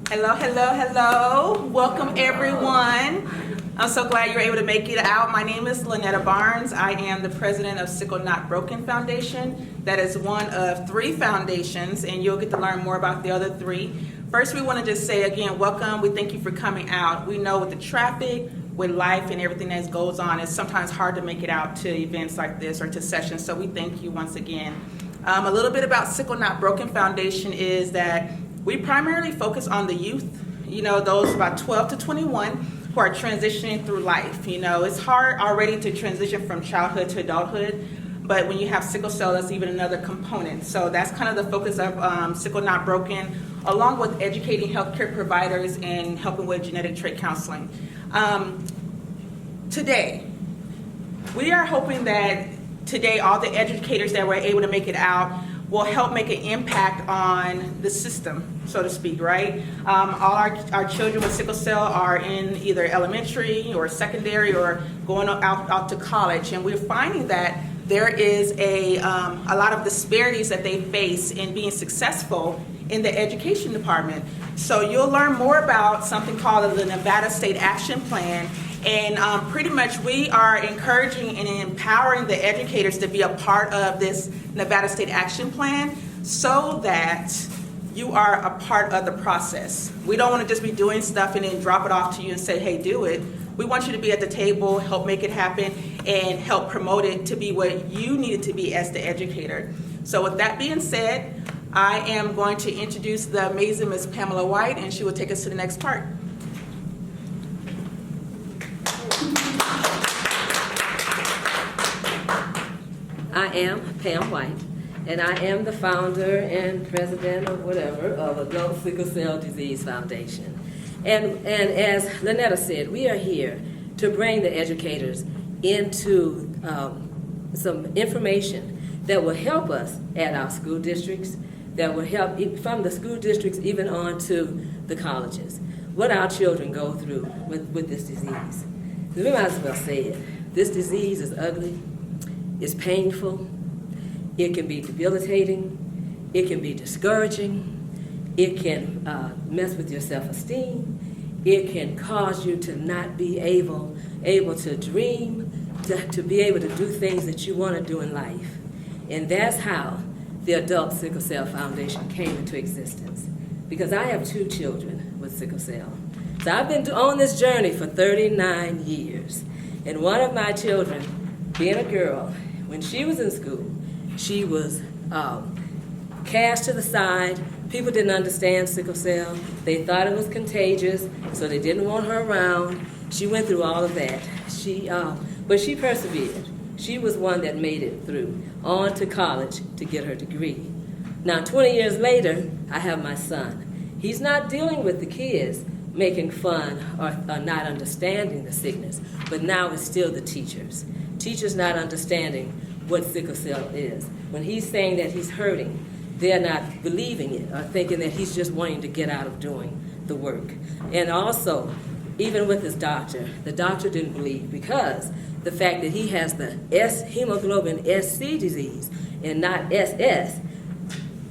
Hello, hello, hello. Welcome, everyone. I'm so glad you're able to make it out. My name is Lynetta Barnes. I am the president of Sickle Not Broken Foundation. That is one of 3 foundations, and you'll get to learn more about the other 3. First, we want to just say again, welcome. We thank you for coming out. We know with the traffic, with life and everything that goes on, it's sometimes hard to make it out to events like this or to sessions, so we thank you once again. A little bit about Sickle Not Broken Foundation is that we primarily focus on the youth, those about 12 to 21 who are transitioning through life. It's hard already to transition from childhood to adulthood, but when you have sickle cell, that's even another component. So that's kind of the focus of Sickle Not Broken, along with educating healthcare providers and helping with genetic trait counseling. Today, we are hoping that today all the educators that were able to make it out will help make an impact on the system, so to speak, right? All our children with sickle cell are in either elementary or secondary or going out to college, and we're finding that there is a lot of disparities that they face in being successful in the education department. So you'll learn more about something called the Nevada State Action Plan. And pretty much we are encouraging and empowering the educators to be a part of this Nevada State Action Plan so that you are a part of the process. We don't want to just be doing stuff and then drop it off to you and say, hey, do it. We want you to be at the table, help make it happen, and help promote it to be what you need it to be as the educator. So with that being said, I am going to introduce the amazing Ms. Pamela White, and she will take us to the next part. I am Pam White, and I am the founder and president or whatever of Adult Sickle Cell Disease Foundation. And as Lynetta said, we are here to bring the educators into some information that will help us at our school districts, that will help from the school districts even on to the colleges, what our children go through with this disease. We might as well say it. This disease is ugly. It's painful, it can be debilitating, it can be discouraging, it can mess with your self-esteem, it can cause you to not be able to dream, to be able to do things that you want to do in life. And that's how the Adult Sickle Cell Foundation came into existence. Because I have 2 children with sickle cell. So I've been on this journey for 39 years. And one of my children, being a girl, when she was in school, she was cast to the side. People didn't understand sickle cell. They thought it was contagious, so they didn't want her around. She went through all of that. But she persevered. She was one that made it through, on to college to get her degree. Now, 20 years later, I have my son. He's not dealing with the kids making fun or not understanding the sickness, but now it's still the teachers. Teachers not understanding what sickle cell is. When he's saying that he's hurting, they're not believing it or thinking that he's just wanting to get out of doing the work. And also, even with his doctor, the doctor didn't believe because the fact that he has the hemoglobin SC disease and not SS,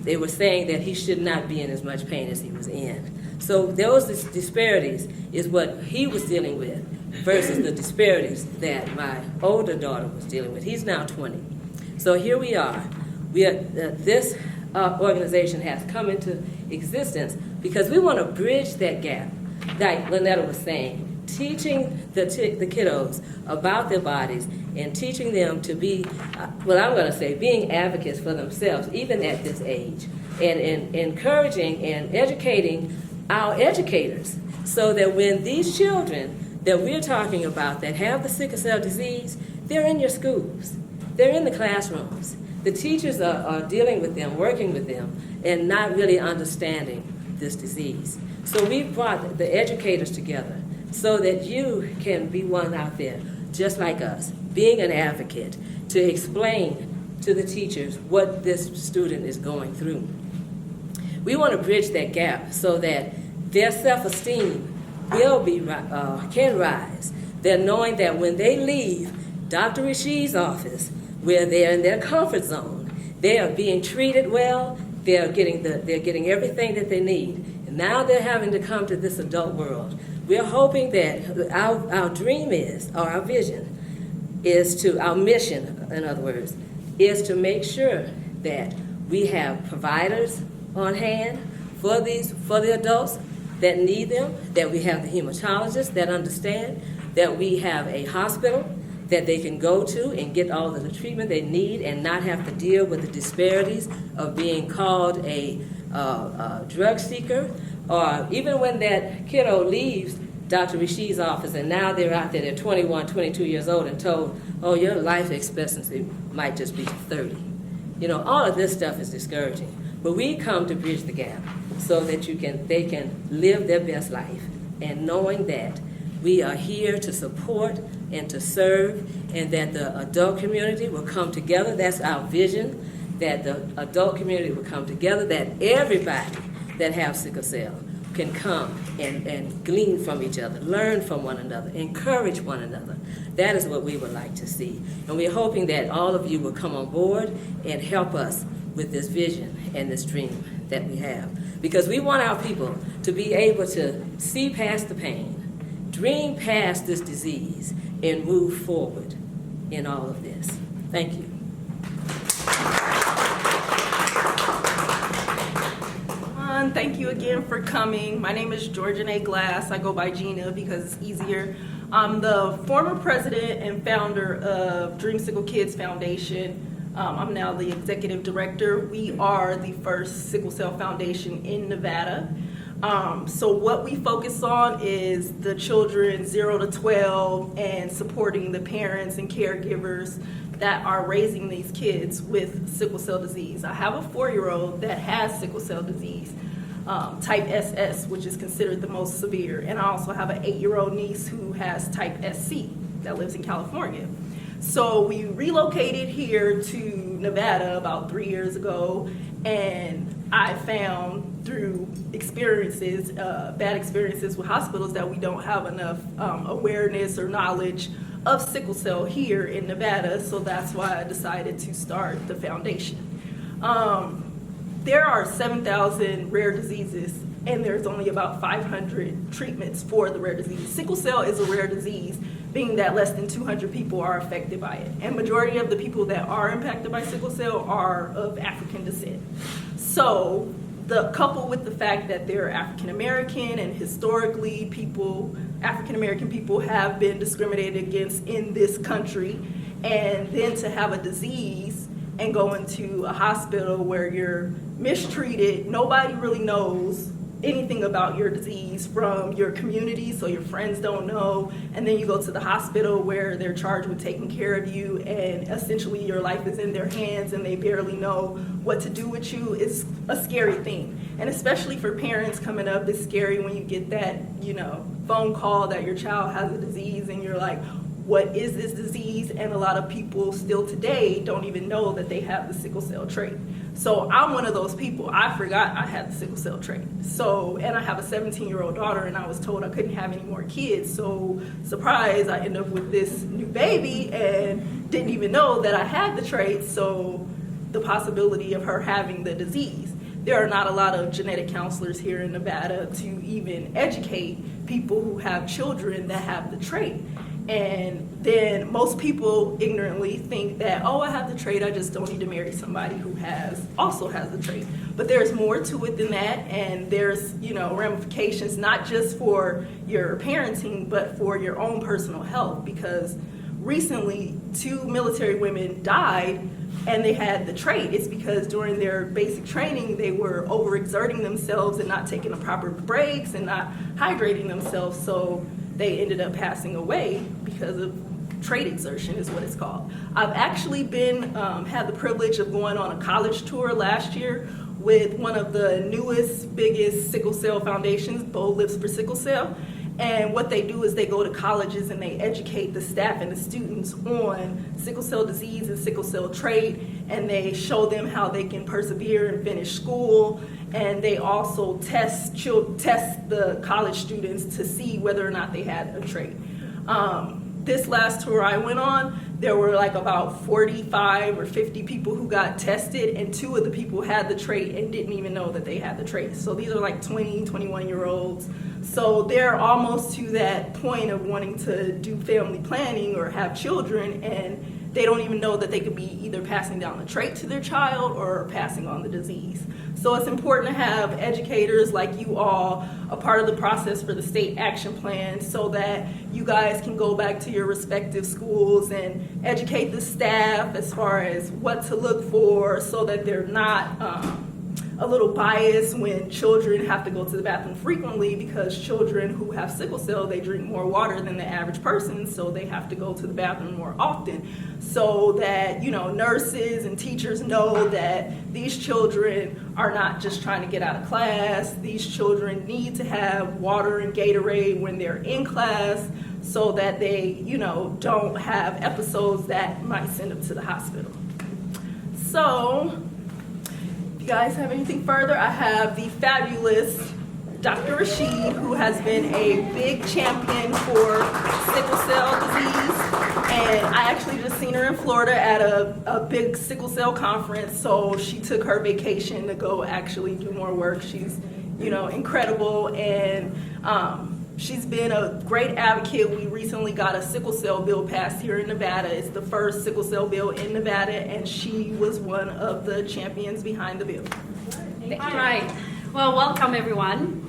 they were saying that he should not be in as much pain as he was in. So those disparities is what he was dealing with versus the disparities that my older daughter was dealing with. He's now 20. So here we are. This organization has come into existence because we want to bridge that gap, like Lynetta was saying, teaching the kiddos about their bodies and teaching them to be, I'm going to say, being advocates for themselves, even at this age, and encouraging and educating our educators so that when these children that we're talking about that have the sickle cell disease, they're in your schools. They're in the classrooms. The teachers are dealing with them, working with them, and not really understanding this disease. So we brought the educators together so that you can be one out there, just like us, being an advocate to explain to the teachers what this student is going through. We want to bridge that gap so that their self-esteem can rise. They're knowing that when they leave Dr. Rashid's office, where they're in their comfort zone, they are being treated well, they're getting everything that they need, And now they're having to come to this adult world. We're hoping that our dream is, or our vision, is to, our mission, in other words, is to make sure that we have providers on hand for the adults that need them, that we have the hematologists that understand, that we have a hospital that they can go to and get all of the treatment they need and not have to deal with the disparities of being called a drug seeker, or even when that kiddo leaves Dr. Rashid's office and now they're out there, they're 21, 22 years old and told, oh, your life expectancy might just be 30. You know, all of this stuff is discouraging. But we come to bridge the gap so that they can live their best life, and knowing that we are here to support and to serve, and that the adult community will come together. That's our vision, that the adult community will come together, that everybody that have sickle cell can come and glean from each other, learn from one another, encourage one another. That is what we would like to see. And we're hoping that all of you will come on board and help us with this vision and this dream that we have. Because we want our people to be able to see past the pain, dream past this disease, and move forward in all of this. Thank you. Thank you again for coming. My name is Georgian A. Glass. I go by Gina because it's easier. I'm the former president and founder of Dream Sickle Kids Foundation. I'm now the executive director. We are the first sickle cell foundation in Nevada. So what we focus on is the children 0 to 12 and supporting the parents and caregivers that are raising these kids with sickle cell disease. I have a 4-year-old that has sickle cell disease, type SS, which is considered the most severe. And I also have an 8-year-old niece who has type SC that lives in California. So we relocated here to Nevada about 3 years ago, and I found through experiences, bad experiences with hospitals, that we don't have enough awareness or knowledge of sickle cell here in Nevada, so that's why I decided to start the foundation. There are 7,000 rare diseases, and there's only about 500 treatments for the rare disease. Sickle cell is a rare disease, being that less than 200 people are affected by it. And majority of the people that are impacted by sickle cell are of African descent. So, coupled with the fact that they're African American, and historically African American people have been discriminated against in this country, and then to have a disease and go into a hospital where you're mistreated, nobody really knows anything about your disease from your community, so your friends don't know, and then you go to the hospital where they're charged with taking care of you, and essentially your life is in their hands and they barely know what to do with you. It's a scary thing, and especially for parents coming up, it's scary when you get that, phone call that your child has a disease, and you're like, what is this disease? And a lot of people still today don't even know that they have the sickle cell trait. So I'm one of those people. I forgot I had the sickle cell trait. And I have a 17-year-old daughter, and I was told I couldn't have any more kids. So surprise, I end up with this new baby and didn't even know that I had the trait. So the possibility of her having the disease. There are not a lot of genetic counselors here in Nevada to even educate people who have children that have the trait. And then most people ignorantly think that, oh, I have the trait, I just don't need to marry somebody who also has the trait. But there's more to it than that, and there's, ramifications not just for your parenting, but for your own personal health, because recently 2 military women died and they had the trait. It's because during their basic training, they were overexerting themselves and not taking the proper breaks and not hydrating themselves, so they ended up passing away because of trait exertion is what it's called. I've actually had the privilege of going on a college tour last year with one of the newest, biggest sickle cell foundations, Bold Lips for Sickle Cell. And what they do is they go to colleges and they educate the staff and the students on sickle cell disease and sickle cell trait, and they show them how they can persevere and finish school. And they also test the college students to see whether or not they had a trait. This last tour I went on, there were like about 45 or 50 people who got tested, and 2 of the people had the trait and didn't even know that they had the trait. So these are like 20, 21-year-olds. So they're almost to that point of wanting to do family planning or have children, and they don't even know that they could be either passing down the trait to their child or passing on the disease. So it's important to have educators like you all a part of the process for the state action plan, so that you guys can go back to your respective schools and educate the staff as far as what to look for, so that they're not a little biased when children have to go to the bathroom frequently, because children who have sickle cell, they drink more water than the average person, so they have to go to the bathroom more often, so that, you know, nurses and teachers know that these children are not just trying to get out of class. These children need to have water and Gatorade when they're in class, so that they, you know, don't have episodes that might send them to the hospital. So, if you guys have anything further, I have the fabulous Dr. Rashid, who has been a big champion for sickle cell disease. And I actually just seen her in Florida at a big sickle cell conference, so she took her vacation to go actually do more work. She's, you know, incredible, and she's been a great advocate. We recently got a sickle cell bill passed here in Nevada. It's the first sickle cell bill in Nevada, and she was one of the champions behind the bill. All right. Well, welcome everyone.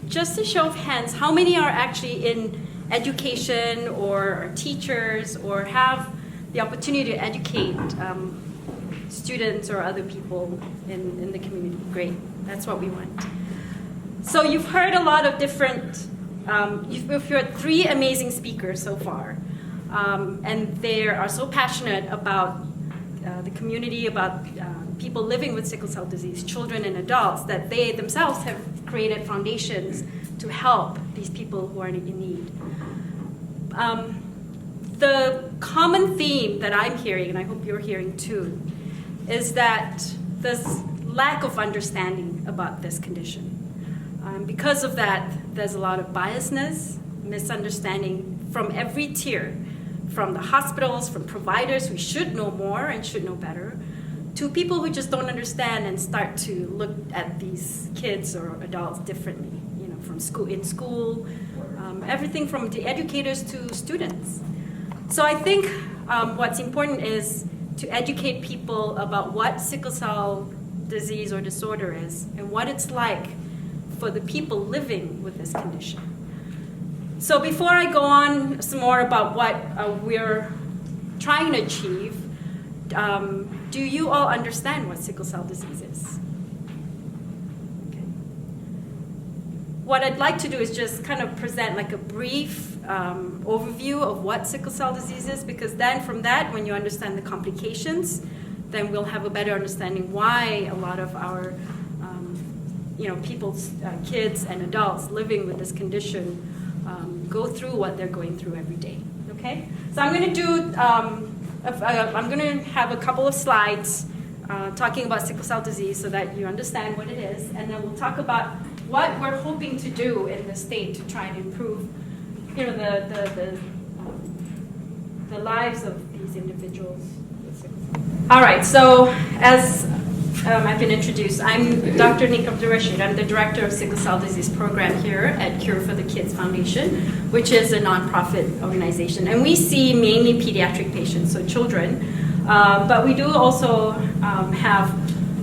Just a show of hands, how many are actually in education or are teachers or have the opportunity to educate students or other people in the community? Great. That's what we want. So you've heard a lot of different, you've heard 3 amazing speakers so far. And they are so passionate about the community, about people living with sickle cell disease, children and adults, that they themselves have created foundations to help these people who are in need. The common theme that I'm hearing, and I hope you're hearing too, is that there's lack of understanding about this condition. Because of that, there's a lot of biasness, misunderstanding from every tier, from the hospitals, from providers who should know more and should know better, to people who just don't understand and start to look at these kids or adults differently, you know, from school, everything from the educators to students. So I think what's important is to educate people about what sickle cell disease or disorder is and what it's like for the people living with this condition. So before I go on some more about what we're trying to achieve, do you all understand what sickle cell disease is? Okay. What I'd like to do is just kind of present like a brief overview of what sickle cell disease is, because then from that, when you understand the complications, then we'll have a better understanding why a lot of our people's kids and adults living with this condition go through what they're going through every day. Okay, so I'm going to do. I'm going to have a couple of slides talking about sickle cell disease so that you understand what it is, and then we'll talk about what we're hoping to do in the state to try and improve, you know, the lives of these individuals with sickle cell. All right, so as I've been introduced, I'm Dr. Rashid. I'm the director of Sickle Cell Disease Program here at Cure for the Kids Foundation, which is a nonprofit organization. And we see mainly pediatric patients, so children, but we do also have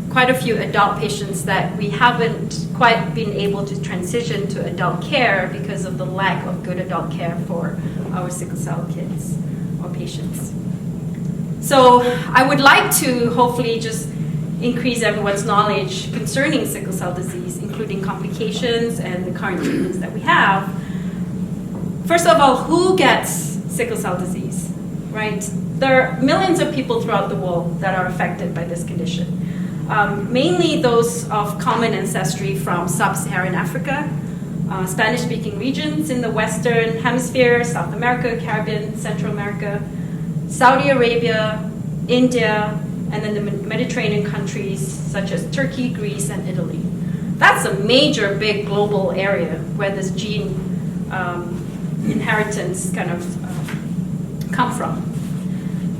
quite a few adult patients that we haven't quite been able to transition to adult care because of the lack of good adult care for our sickle cell kids or patients. So I would like to hopefully just increase everyone's knowledge concerning sickle cell disease, including complications and the current treatments that we have. First of all, who gets sickle cell disease, right? There are millions of people throughout the world that are affected by this condition. Mainly those of common ancestry from sub-Saharan Africa, Spanish-speaking regions in the Western Hemisphere, South America, Caribbean, Central America, Saudi Arabia, India, and then the Mediterranean countries such as Turkey, Greece, and Italy. That's a major, big global area where this gene inheritance kind of come from.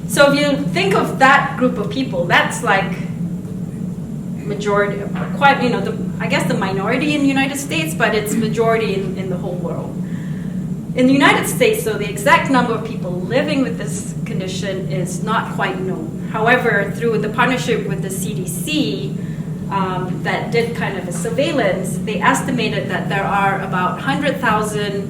So if you think of that group of people, that's like majority, quite, I guess the minority in the United States, but it's majority in the whole world. In the United States, though, the exact number of people living with this condition is not quite known. However, through the partnership with the CDC that did kind of a surveillance, they estimated that there are about 100,000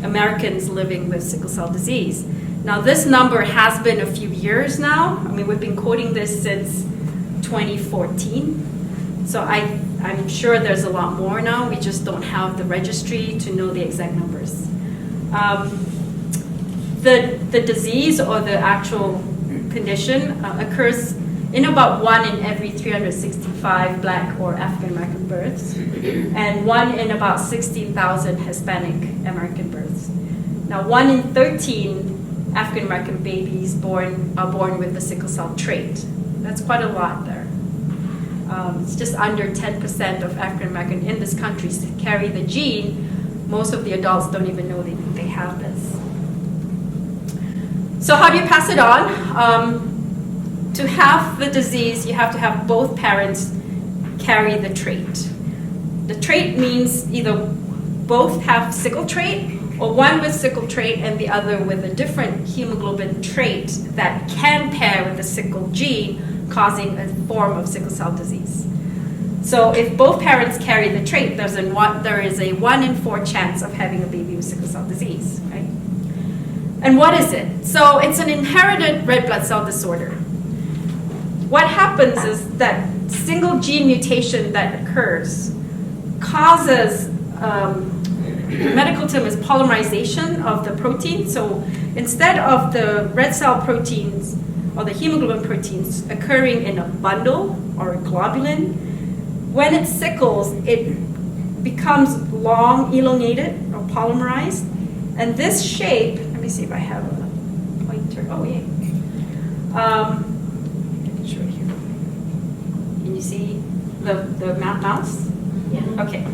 Americans living with sickle cell disease. Now, this number has been a few years now. I mean, we've been quoting this since 2014. So I'm sure there's a lot more now. We just don't have the registry to know the exact numbers. The disease or the actual condition occurs in about 1 in every 365 Black or African American births, and 1 in about 16,000 Hispanic American births. Now, 1 in 13 African American babies are born with the sickle cell trait. That's quite a lot there. It's just under 10% of African American in this country carry the gene. Most of the adults don't even know they have this. So how do you pass it on? To have the disease, you have to have both parents carry the trait. The trait means either both have sickle trait, or one with sickle trait and the other with a different hemoglobin trait that can pair with the sickle gene, causing a form of sickle cell disease. So if both parents carry the trait, there is a 1 in 4 chance of having a baby with sickle cell disease, right? And what is it? So it's an inherited red blood cell disorder. What happens is that single gene mutation that occurs causes, the medical term is polymerization of the protein. So instead of the red cell proteins or the hemoglobin proteins occurring in a bundle or a globulin, when it sickles, it becomes long, elongated, or polymerized. And this shape, let me see if I have a pointer. Oh, yeah. It's right here. Can you see the mouse? Yeah. Okay.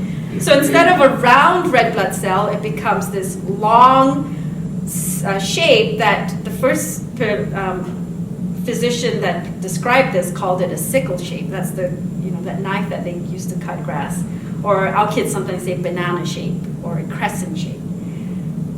So instead of a round red blood cell, it becomes this long shape that the first physician that described this called it a sickle shape. That's that knife that they use to cut grass. Or our kids sometimes say banana shape or a crescent shape.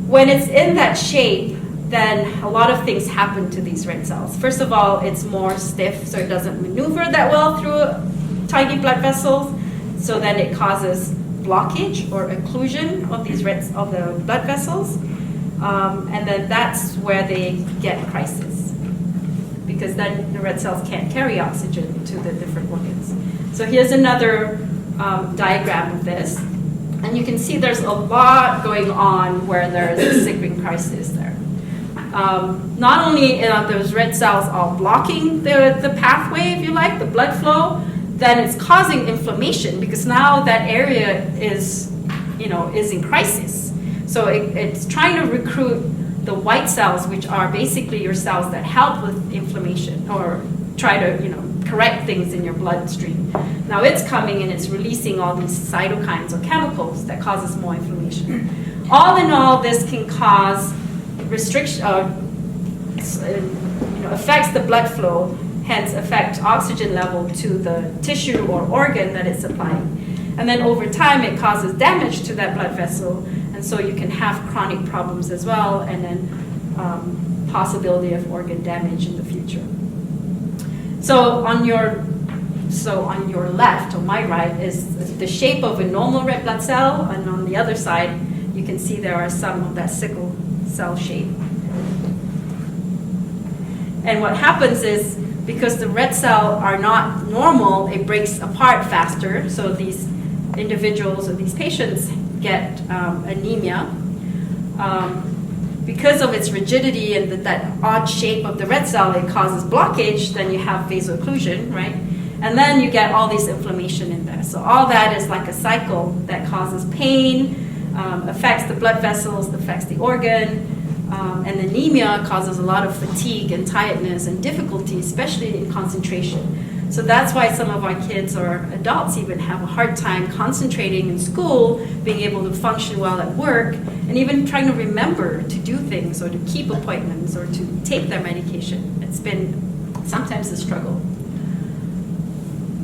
When it's in that shape, then a lot of things happen to these red cells. First of all, it's more stiff, so it doesn't maneuver that well through tiny blood vessels. So then it causes blockage or occlusion of the blood vessels. And then that's where they get crisis, because then the red cells can't carry oxygen to the different organs. So here's another diagram of this. And you can see there's a lot going on where there's a sickling crisis there. Not only are those red cells all blocking the pathway, if you like, the blood flow, then it's causing inflammation, because now that area is in crisis. So it's trying to recruit the white cells, which are basically your cells that help with inflammation or try to correct things in your bloodstream. Now it's coming and it's releasing all these cytokines or chemicals that causes more inflammation. All in all, this can cause restriction, affects the blood flow, hence affect oxygen level to the tissue or organ that it's supplying. And then over time, it causes damage to that blood vessel, and so you can have chronic problems as well, and then possibility of organ damage in the future. So on your left, or my right, is the shape of a normal red blood cell, and on the other side, you can see there are some of that sickle cell shape. And what happens is, because the red cells are not normal, it breaks apart faster, so these individuals or these patients get anemia. Because of its rigidity and that odd shape of the red cell, it causes blockage, then you have vaso-occlusion, right? And then you get all this inflammation in there. So all that is like a cycle that causes pain, affects the blood vessels, affects the organ, and anemia causes a lot of fatigue and tiredness and difficulty, especially in concentration. So that's why some of our kids or adults even have a hard time concentrating in school, being able to function well at work, and even trying to remember to do things or to keep appointments or to take their medication. It's been sometimes a struggle.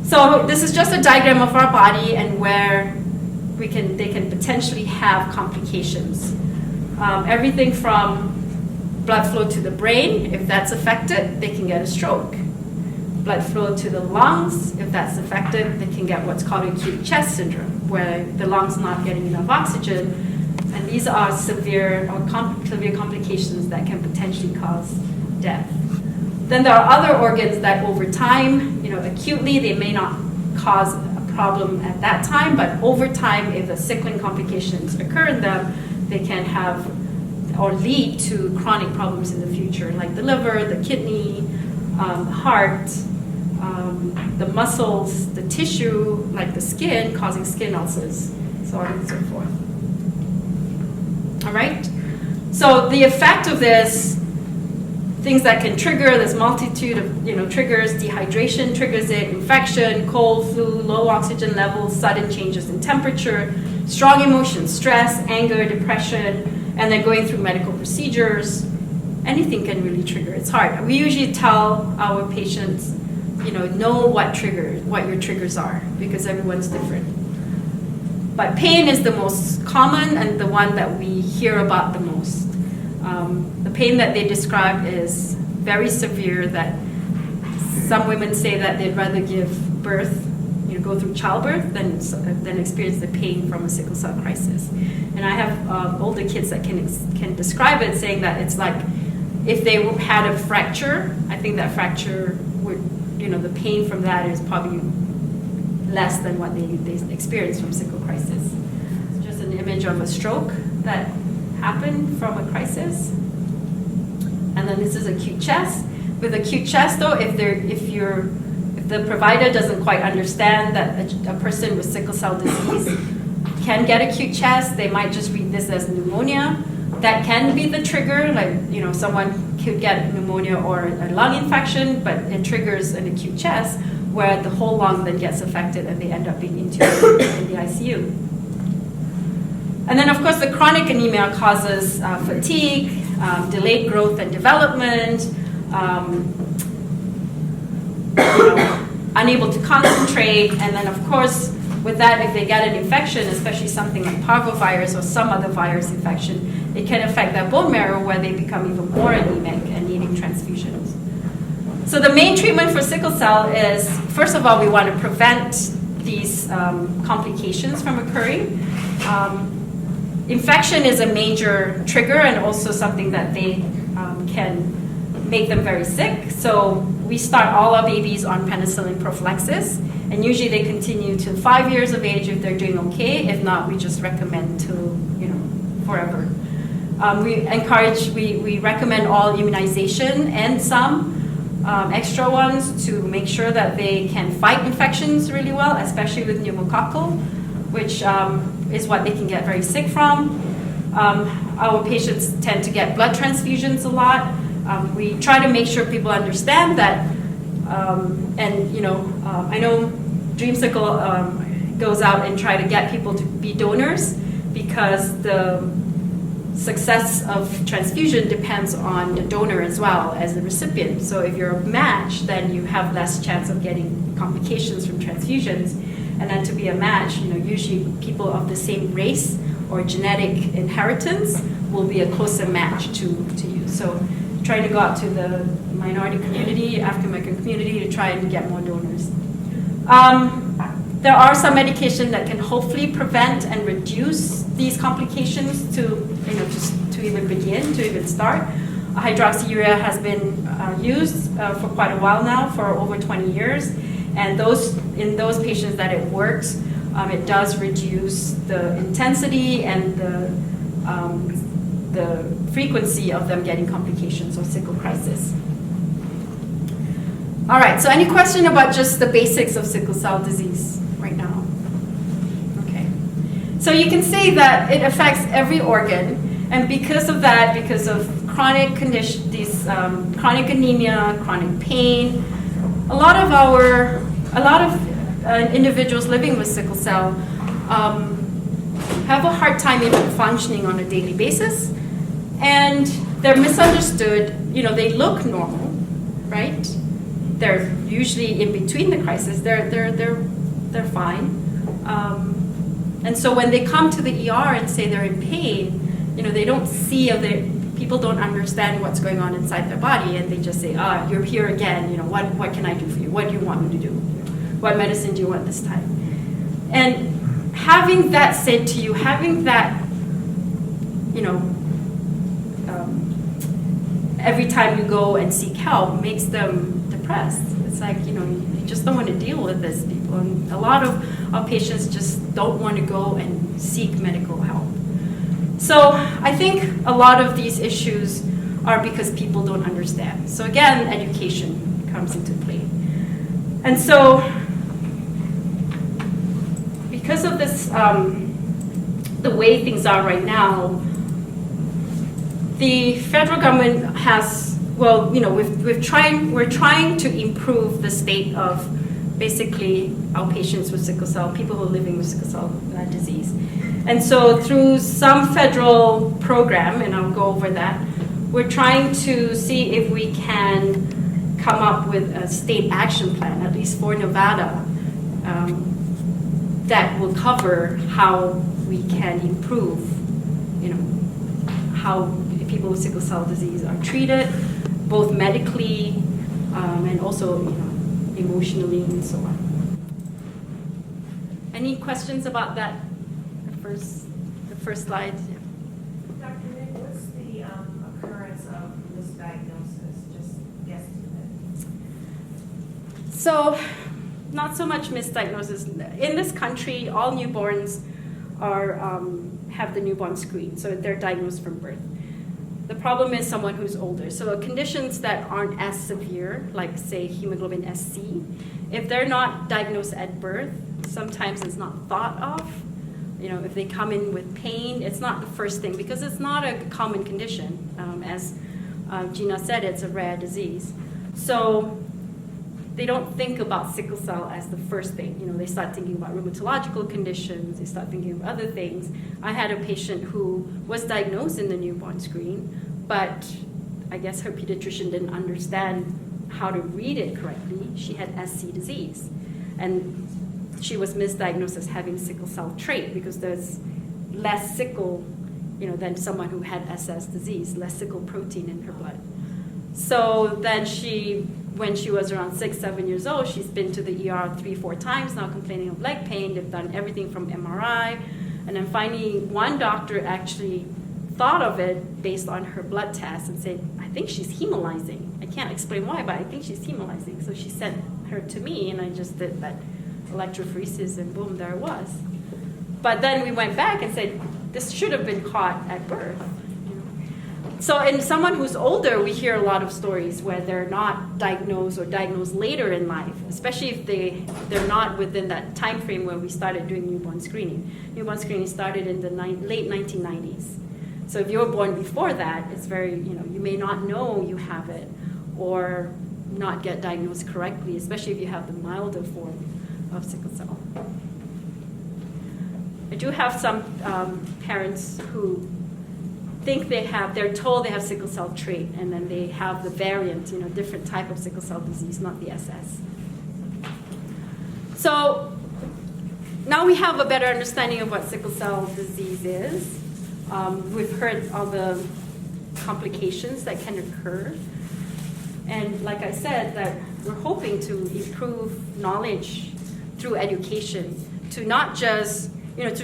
So this is just a diagram of our body and where they can potentially have complications. Everything from blood flow to the brain, if that's affected, they can get a stroke. Blood flow to the lungs, if that's affected, they can get what's called acute chest syndrome, where the lungs not getting enough oxygen, and these are severe complications that can potentially cause death. Then there are other organs that over time, acutely they may not cause a problem at that time, but over time, if the sickling complications occur in them, they can have or lead to chronic problems in the future, like the liver, the kidney, heart, the muscles, the tissue, like the skin, causing skin ulcers, so on and so forth. All right? So the effect of this, things that can trigger, this multitude of triggers, dehydration triggers it, infection, cold, flu, low oxygen levels, sudden changes in temperature, strong emotions, stress, anger, depression, and then going through medical procedures. Anything can really trigger. It's hard. We usually tell our patients, know what your triggers are, because everyone's different. But pain is the most common and the one that we hear about the most. The pain that they describe is very severe, that some women say that they'd rather give birth, go through childbirth than experience the pain from a sickle cell crisis. And I have older kids that can describe it, saying that it's like if they had a fracture, I think that fracture would, the pain from that is probably less than what they experience from sickle crisis. It's just an image of a stroke that happened from a crisis. And then this is acute chest. With acute chest though, if the provider doesn't quite understand that a person with sickle cell disease can get acute chest, they might just read this as pneumonia. That can be the trigger, like, someone could get pneumonia or a lung infection, but it triggers an acute chest where the whole lung then gets affected and they end up being intubated in the ICU. And then, of course, the chronic anemia causes fatigue, delayed growth and development, unable to concentrate, and then, of course, with that, if they get an infection, especially something like parvovirus or some other virus infection, it can affect their bone marrow where they become even more anemic and needing transfusions. So the main treatment for sickle cell is, first of all, we want to prevent these complications from occurring. Infection is a major trigger and also something that they can make them very sick. So we start all our babies on penicillin prophylaxis, and usually they continue to 5 years of age if they're doing okay. If not, we just recommend to, forever. We recommend all immunization and some extra ones to make sure that they can fight infections really well, especially with pneumococcal, which is what they can get very sick from. Our patients tend to get blood transfusions a lot. We try to make sure people understand that, I know Dreamsicle goes out and try to get people to be donors because the success of transfusion depends on the donor as well as the recipient. So if you're a match, then you have less chance of getting complications from transfusions. And then to be a match, usually people of the same race or genetic inheritance will be a closer match to you. So trying to go out to the minority community, African American community, to try and get more donors. There are some medications that can hopefully prevent and reduce these complications to even begin, to even start. Hydroxyurea has been used for quite a while now, for over 20 years. And in those patients that it works, it does reduce the intensity and the frequency of them getting complications or sickle crisis. All right, so any question about just the basics of sickle cell disease right now? Okay. So you can see that it affects every organ, and because of that, because of chronic condition, these chronic anemia, chronic pain, a lot of individuals living with sickle cell have a hard time even functioning on a daily basis, and they're misunderstood. You know, they look normal, right? They're usually in between the crisis. They're fine. And so when they come to the ER and say they're in pain, you know, they don't see, people don't understand what's going on inside their body, and they just say, you're here again, you know, what can I do for you? What do you want me to do? What medicine do you want this time? And having that said to you, having that, you know, every time you go and seek help makes them depressed. It's like, you know, you just don't want to deal with this, people. And a lot of our patients just don't want to go and seek medical help. So I think a lot of these issues are because people don't understand. So again, education comes into play. And so because of this, the way things are right now, the federal government has, well, you know, we're trying to improve the state of basically our patients with sickle cell, people who are living with sickle cell disease. And so through some federal program, and I'll go over that, we're trying to see if we can come up with a state action plan, at least for Nevada, that will cover how we can improve, you know, how people with sickle cell disease are treated, both medically and also, you know, emotionally and so on. Any questions about that? The first slide. Yeah. Dr. Nick, what's the occurrence of misdiagnosis? Just guesstimate. So, not so much misdiagnosis. In this country, all newborns have the newborn screen, so they're diagnosed from birth. The problem is someone who's older. So conditions that aren't as severe, like say hemoglobin SC, if they're not diagnosed at birth, sometimes it's not thought of. You know, if they come in with pain, it's not the first thing because it's not a common condition. As Gina said, it's a rare disease. So they don't think about sickle cell as the first thing. You know, they start thinking about rheumatological conditions, they start thinking of other things. I had a patient who was diagnosed in the newborn screen, but I guess her pediatrician didn't understand how to read it correctly. She had SC disease. And she was misdiagnosed as having sickle cell trait because there's less sickle, you know, than someone who had SS disease, less sickle protein in her blood. So then when she was around 6-7 years old, she's been to the ER 3-4 times now complaining of leg pain. They've done everything from MRI. And then finally, one doctor actually thought of it based on her blood test and said, I think she's hemolyzing. I can't explain why, but I think she's hemolyzing. So she sent her to me, and I just did that electrophoresis, and boom, there it was. But then we went back and said, this should have been caught at birth. So in someone who's older, we hear a lot of stories where they're not diagnosed or diagnosed later in life, especially if they're not within that time frame where we started doing newborn screening. Newborn screening started in the late 1990s. So if you were born before that, it's very, you know, you may not know you have it or not get diagnosed correctly, especially if you have the milder form of sickle cell. I do have some parents who think they're told they have sickle cell trait, and then they have the variant, you know, different type of sickle cell disease, not the SS. So now we have a better understanding of what sickle cell disease is. We've heard all the complications that can occur. And like I said, that we're hoping to improve knowledge through education to not just, you know,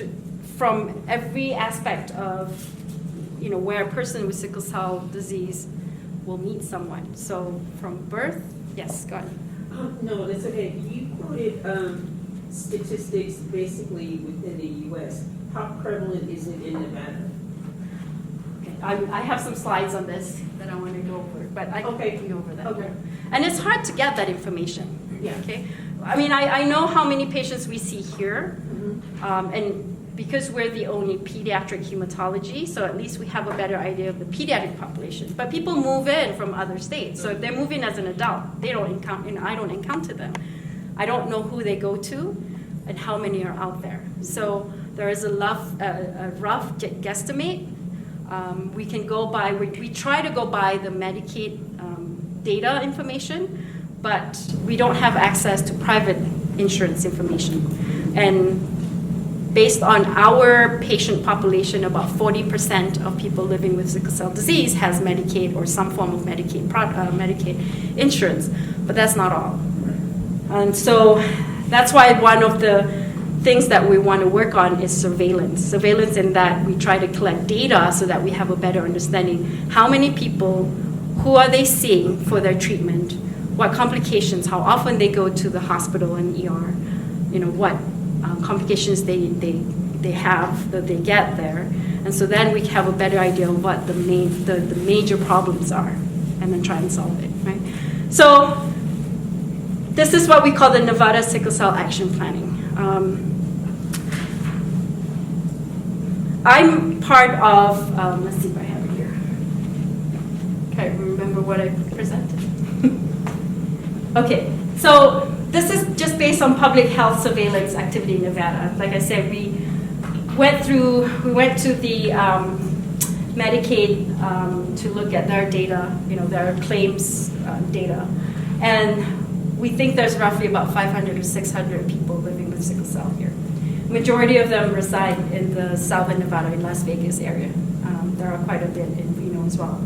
from every aspect of, you know, where a person with sickle cell disease will meet someone. So from birth, yes, go ahead. No, that's okay. You quoted statistics basically within the U.S. How prevalent is it in Nevada? Okay. I have some slides on this that I want to go over, but I can take you over that. Okay. And it's hard to get that information. Yeah. Okay. I mean, I know how many patients we see here, and because we're the only pediatric hematology, so at least we have a better idea of the pediatric population. But people move in from other states, so if they're moving as an adult, they don't encounter, I don't encounter them. I don't know who they go to and how many are out there. So there is a rough guesstimate. We can go by, we try to go by the Medicaid data information, but we don't have access to private insurance information. And based on our patient population, about 40% of people living with sickle cell disease has Medicaid or some form of Medicaid insurance, but that's not all. And so that's why one of the things that we want to work on is surveillance. Surveillance in that we try to collect data so that we have a better understanding. How many people, who are they seeing for their treatment? What complications, how often they go to the hospital and ER, what complications they have that they get there. And so then we have a better idea of what the major problems are and then try and solve it, right? So this is what we call the Nevada Sickle Cell Action Planning. I'm part of, let's see if I have it here. Can't remember what I presented. Okay, so this is just based on public health surveillance activity in Nevada. Like I said, we went to the Medicaid to look at their data, their claims data. And we think there's roughly about 500 or 600 people living with sickle cell here. Majority of them reside in the southern Nevada and Las Vegas area. There are quite a bit in Reno as well.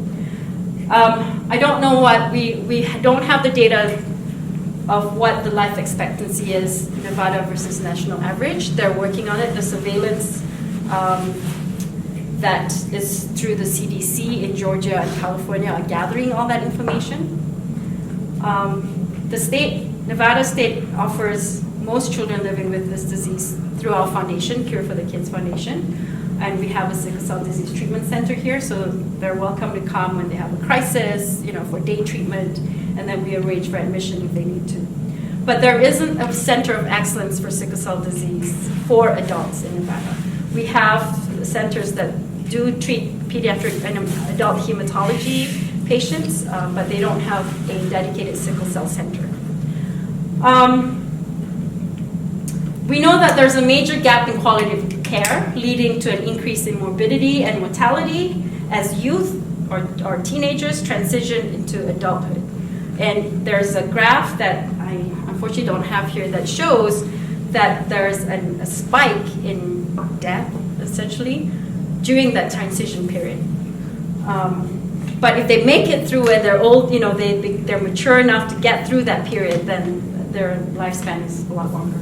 I don't know what, we don't have the data of what the life expectancy is, Nevada versus national average. They're working on it. The surveillance that is through the CDC in Georgia and California are gathering all that information. Nevada State offers most children living with this disease through our foundation, Cure for the Kids Foundation. And we have a sickle cell disease treatment center here, so they're welcome to come when they have a crisis, for day treatment, and then we arrange for admission if they need to. But there isn't a center of excellence for sickle cell disease for adults in Nevada. We have centers that do treat pediatric and adult hematology patients, but they don't have a dedicated sickle cell center. We know that there's a major gap in quality of care, leading to an increase in morbidity and mortality as youth or teenagers transition into adulthood. And there's a graph that I unfortunately don't have here that shows that there's a spike in death, essentially, during that transition period. But if they make it through and they're old, they're mature enough to get through that period, then their lifespan is a lot longer.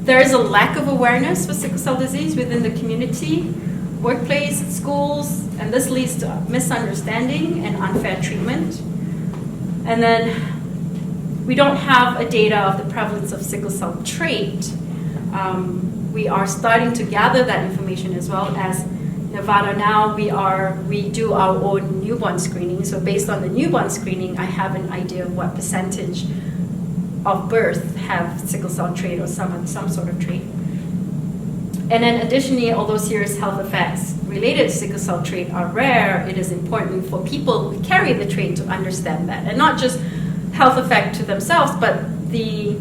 There is a lack of awareness for sickle cell disease within the community, workplace, schools, and this leads to misunderstanding and unfair treatment. And then we don't have a data of the prevalence of sickle cell trait. We are starting to gather that information as well. As Nevada now, we do our own newborn screening. So based on the newborn screening, I have an idea of what percentage of birth have sickle cell trait or some sort of trait. And then additionally, although serious health effects related to sickle cell trait are rare, it is important for people who carry the trait to understand that. And not just health effect to themselves, but the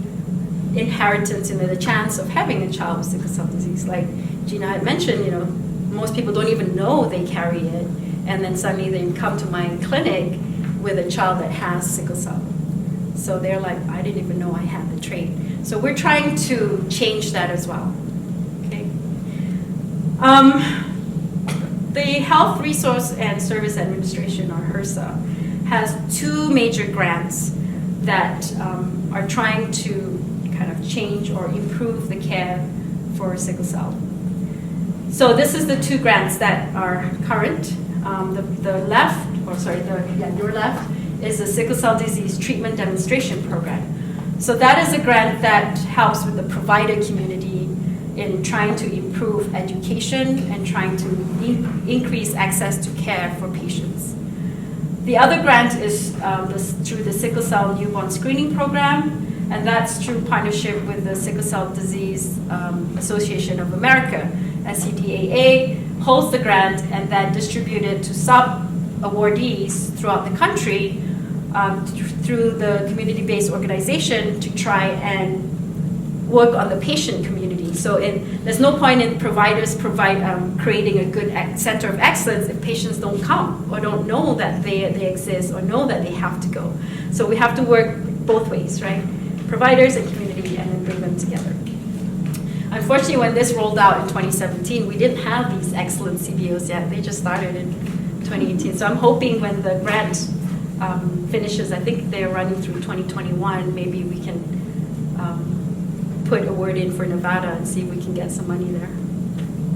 inheritance and the chance of having a child with sickle cell disease. Like Gina had mentioned, most people don't even know they carry it. And then suddenly they come to my clinic with a child that has sickle cell. So they're like, I didn't even know I had the trait. So we're trying to change that as well. Okay. The Health Resource and Service Administration, or HRSA, has two major grants that are trying to kind of change or improve the care for sickle cell. So this is the two grants that are current. Your left is the Sickle Cell Disease Treatment Demonstration Program. So that is a grant that helps with the provider community in trying to improve education and trying to increase access to care for patients. The other grant is through the Sickle Cell Newborn Screening Program, And that's through partnership with the Sickle Cell Disease Association of America. SCDAA holds the grant and then distributes it to sub-awardees throughout the country through the community-based organization to try and work on the patient community. So there's no point in providers creating a good center of excellence if patients don't come or don't know that they exist or know that they have to go. So we have to work both ways, right? Providers and community, and then bring them together. Unfortunately, when this rolled out in 2017, we didn't have these excellent CBOs yet. They just started in 2018. So I'm hoping when the grant finishes, I think they're running through 2021, maybe we can put a word in for Nevada and see if we can get some money there.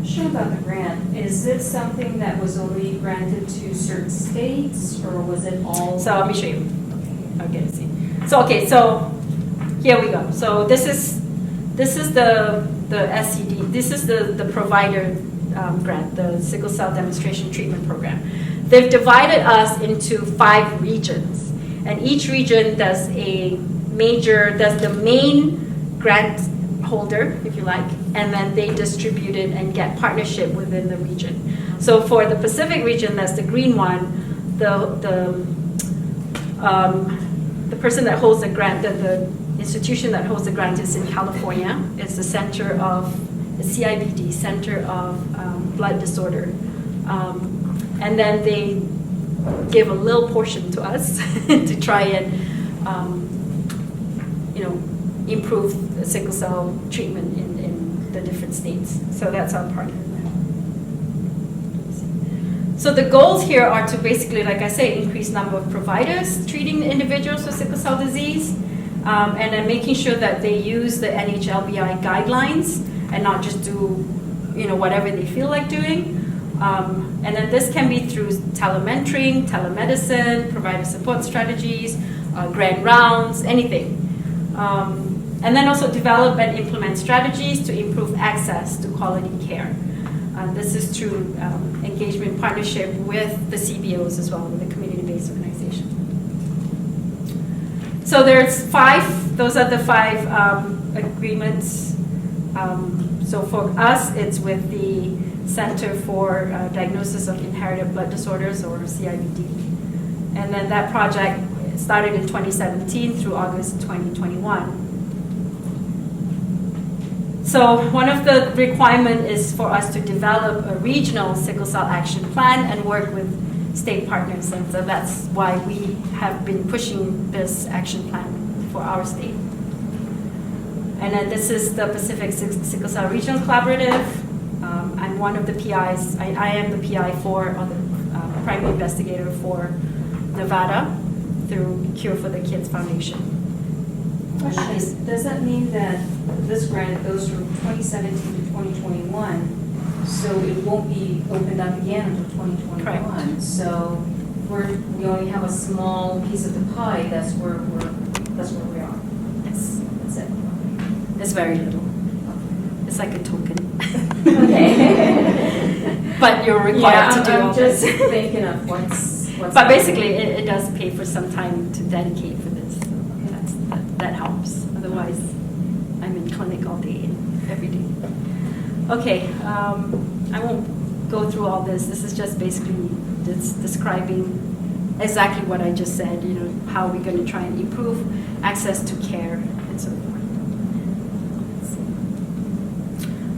Sure, about the grant, is it something that was only granted to certain states, or was it all? So let me show you. Okay, see. So here we go. So this is the SCD. This is the provider grant, the Sickle Cell Demonstration Treatment Program. They've divided us into 5 regions, and each region does the main grant holder, if you like, and then they distribute it and get partnership within the region. So for the Pacific region, that's the green one, the person that holds the grant, the institution that holds the grant is in California. It's the center of the CIBD, Center of Blood Disorder. And then they give a little portion to us to try and, improve the sickle cell treatment in the different states. So that's our partner. So the goals here are to basically, like I say, increase number of providers treating individuals with sickle cell disease, and then making sure that they use the NHLBI guidelines and not just do, whatever they feel like doing. And then this can be through telementoring, telemedicine, provider support strategies, grant rounds, anything. And then also develop and implement strategies to improve access to quality care. This is through engagement partnership with the CBOs as well, with the community-based organization. So there's 5, those are the 5 agreements. So for us, it's with the Center for Diagnosis of Inherited Blood Disorders, or CIBD. And then that project started in 2017 through August 2021. So one of the requirements is for us to develop a regional sickle cell action plan and work with state partners. And so that's why we have been pushing this action plan for our state. And then this is the Pacific Sickle Cell Regional Collaborative. I'm one of the PIs. I am the PI or the primary investigator for Nevada through Cure for the Kids Foundation. Question, does that mean that this grant goes from 2017 to 2021, so it won't be opened up again until 2021? Correct. So we only have a small piece of the pie. That's where we are. Yes, That's it. it's very little. It's like a token. Okay. But you're required to do all I'm just this. thinking of what's. But basically, it does pay for some time to dedicate for this. So that helps. Otherwise, I'm in clinic all day and every day. Okay, I won't go through all this. This is just basically describing exactly what I just said, how we're going to try and improve access to care and so forth.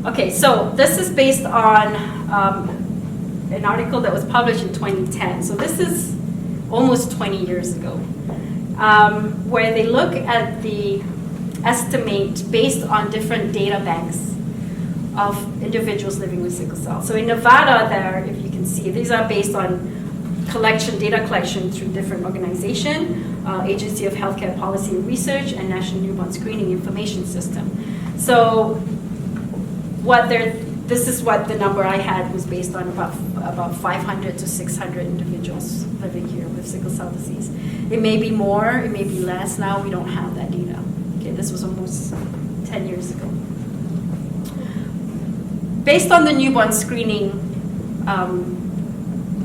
Okay, so this is based on an article that was published in 2010. So this is almost 20 years ago, where they look at the estimate based on different data banks of individuals living with sickle cell. So in Nevada there, if you can see, these are based on data collection through different organizations, Agency of Healthcare Policy and Research, and National Newborn Screening Information System. So this is what the number I had was based on, about 500 to 600 individuals living here with sickle cell disease. It may be more, it may be less. Now we don't have that data. Okay, this was almost 10 years ago. Based on the newborn screening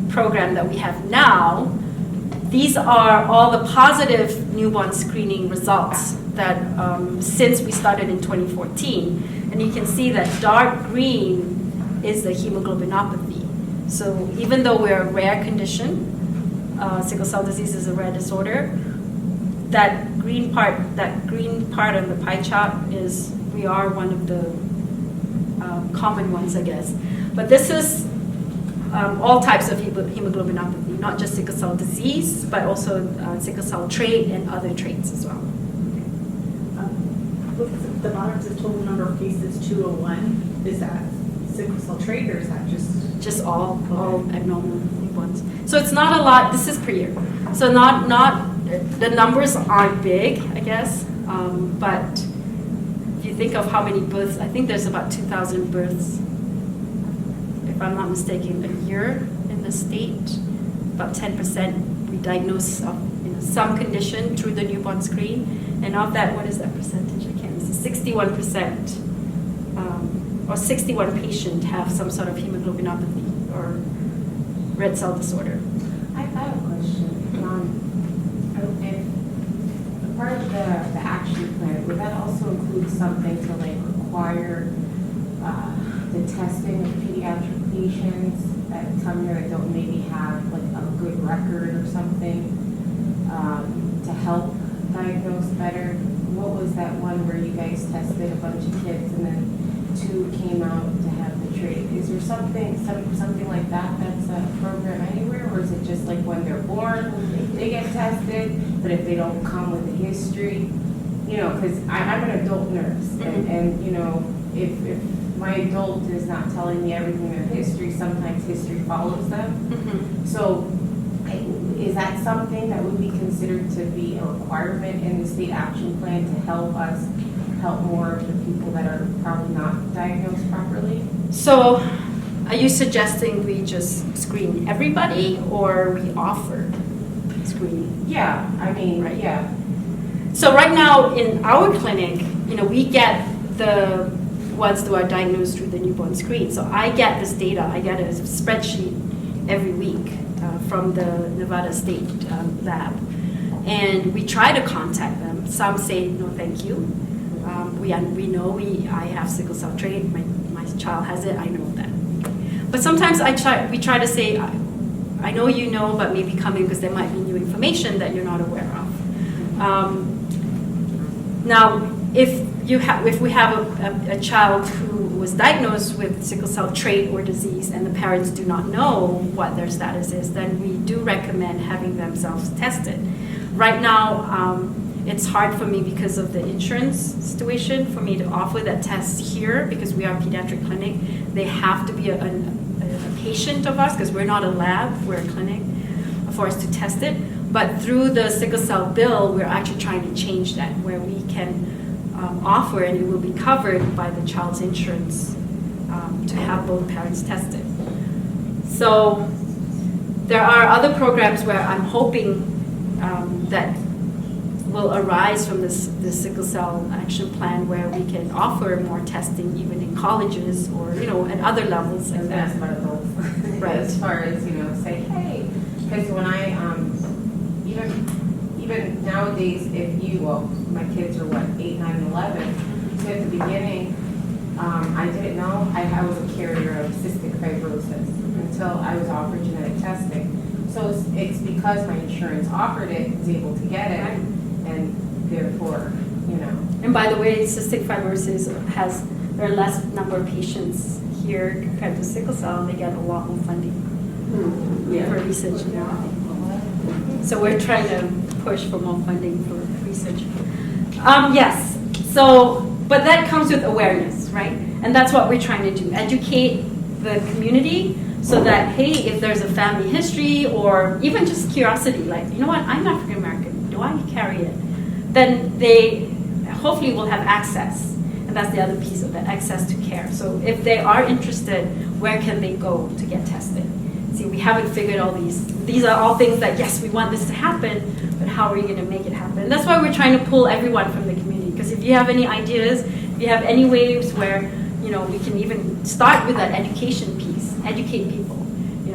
program that we have now, these are all the positive newborn screening results that since we started in 2014. And you can see that dark green is the hemoglobinopathy. So even though we're a rare condition, sickle cell disease is a rare disorder, that green part on the pie chart is, we are one of the common ones, I guess. But this is all types of hemoglobinopathy, not just sickle cell disease, but also sickle cell trait and other traits as well. The bottom says total number of cases 201. Is that sickle cell trait or is that Just all abnormal newborns. So it's not a lot. This is per year. So not the numbers aren't big, I guess. But if you think of how many births, I think there's about 2,000 births, if I'm not mistaken, a year in the state. About 10% we diagnose of some condition through the newborn screen. And of that, what is that percentage? I can't remember. 61%. Or 61 patients have some sort of hemoglobinopathy or red cell disorder. I have a question. If part of the action plan, would that also include something to like require the testing of pediatric patients that come here that don't maybe have like a good record or something to help diagnose better? What was that one where you guys tested a bunch of kids and then 2 came out to have the trait? Is there something like that that's a program anywhere, or is it just like when they're born, they get tested, but if they don't come with a history, because I'm an adult nurse, and if my adult is not telling me everything their history, sometimes history follows them. So is that something that would be considered to be a requirement in the state action plan to help us help more of the people that are probably not diagnosed properly? So are you suggesting we just screen everybody or we offer screening? Yeah, I mean, Right. yeah. So right now in our clinic, we get the ones who are diagnosed through the newborn screen. So I get this data, I get a spreadsheet every week from the Nevada State lab. And we try to contact them. Some say, no, thank you. We know I have sickle cell trait, my child has it, I know that. But sometimes we try to say, I know you know, but maybe come in because there might be new information that you're not aware of. Now, if we have a child who was diagnosed with sickle cell trait or disease and the parents do not know what their status is, then we do recommend having themselves tested. Right now, it's hard for me because of the insurance situation for me to offer that test here because we are a pediatric clinic. They have to be a patient of us because we're not a lab, we're a clinic, for us to test it. But through the sickle cell bill, we're actually trying to change that where we can offer and it will be covered by the child's insurance to have both parents tested. So there are other programs where I'm hoping that will arise from this sickle cell action plan where we can offer more testing even in colleges or at other levels. I was gonna ask about adults. Right. As far as, say, hey, because when I, even nowadays, my kids are 8, 9, and 11, so at the beginning, I didn't know I was a carrier of cystic fibrosis until I was offered genetic testing. So it's because my insurance offered it, was able to get it, and therefore, And by the way, cystic fibrosis there are less number of patients here compared to sickle cell, and they get a lot more funding for research now. So we're trying to push for more funding for research. Yes, but that comes with awareness, right? And that's what we're trying to do, educate the community so that, hey, if there's a family history or even just curiosity, like, you know what, I'm African American, do I carry it? Then they hopefully will have access. And that's the other piece of it, access to care. So if they are interested, where can they go to get tested? See, we haven't figured all these. These are all things that, yes, we want this to happen, but how are we going to make it happen? And that's why we're trying to pull everyone from the community. Because if you have any ideas, if you have any ways where, we can even start with that education piece, educate people.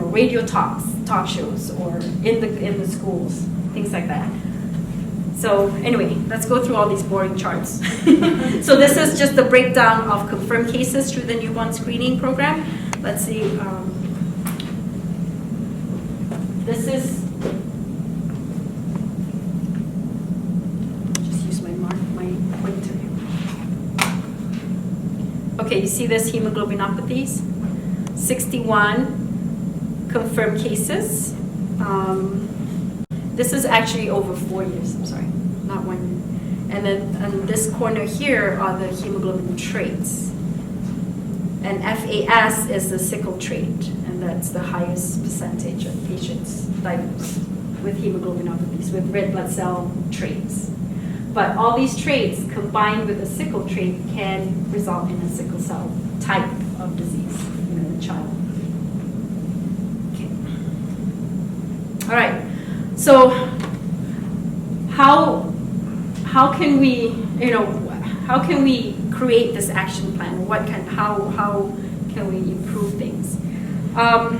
radio talk shows, or in the schools, things like that. So anyway, let's go through all these boring charts. So this is just the breakdown of confirmed cases through the newborn screening program. Let's see. This is, just use my pointer. Okay, you see this hemoglobinopathies? 61 confirmed cases. This is actually over 4 years, I'm sorry, not 1 year. And then on this corner here are the hemoglobin traits. And FAS is the sickle trait, and that's the highest percentage of patients diagnosed with hemoglobinopathies, with red blood cell traits. But all these traits combined with a sickle trait can result in a sickle cell type of disease in a child. Okay. All right. So how can we, how can we create this action plan? How can we improve things? I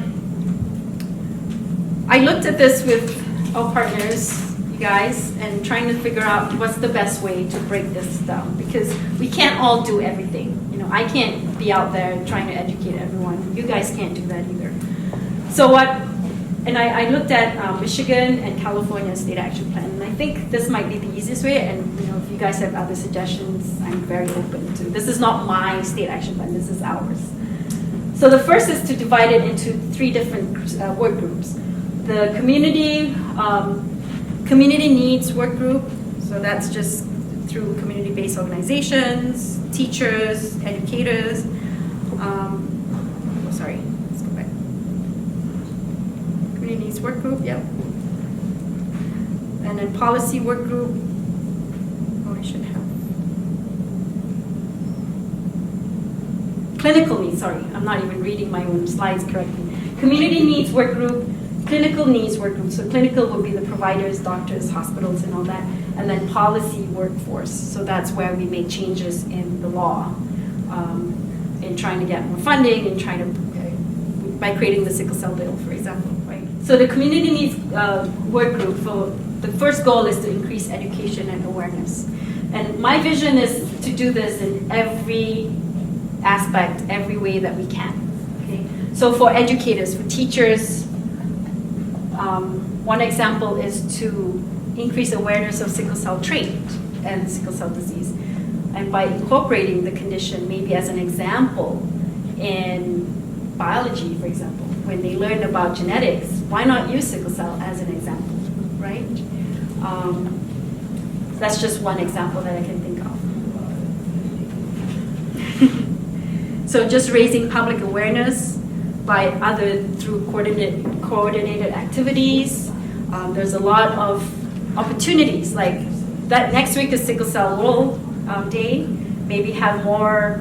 looked at this with our partners, you guys, and trying to figure out what's the best way to break this down, because we can't all do everything. I can't be out there trying to educate everyone. You guys can't do that either. So and I looked at Michigan and California state action plan, and I think this might be the easiest way, and if you guys have other suggestions, I'm very open to. This is not my state action plan, this is ours. So the first is to divide it into 3 different work groups. The community needs work group, so that's just through community-based organizations, teachers, educators. Sorry, let's go back. Community needs work group, yep. And then policy work group. Oh, I should have. Clinical needs, sorry, I'm not even reading my own slides correctly. Community needs work group, clinical needs work group. So clinical will be the providers, doctors, hospitals, and all that. And then policy workforce. So that's where we make changes in the law, in trying to get more funding, and trying to, by creating the sickle cell bill, for example, right? So the community needs work group, the first goal is to increase education and awareness. And my vision is to do this in every aspect, every way that we can. Okay? So for educators, for teachers, one example is to increase awareness of sickle cell trait and sickle cell disease. And by incorporating the condition maybe as an example in biology, for example, when they learn about genetics, why not use sickle cell as an example, right? That's just one example that I can think of. So just raising public awareness through coordinated activities. There's a lot of opportunities, like that next week is Sickle Cell World Day. Maybe have more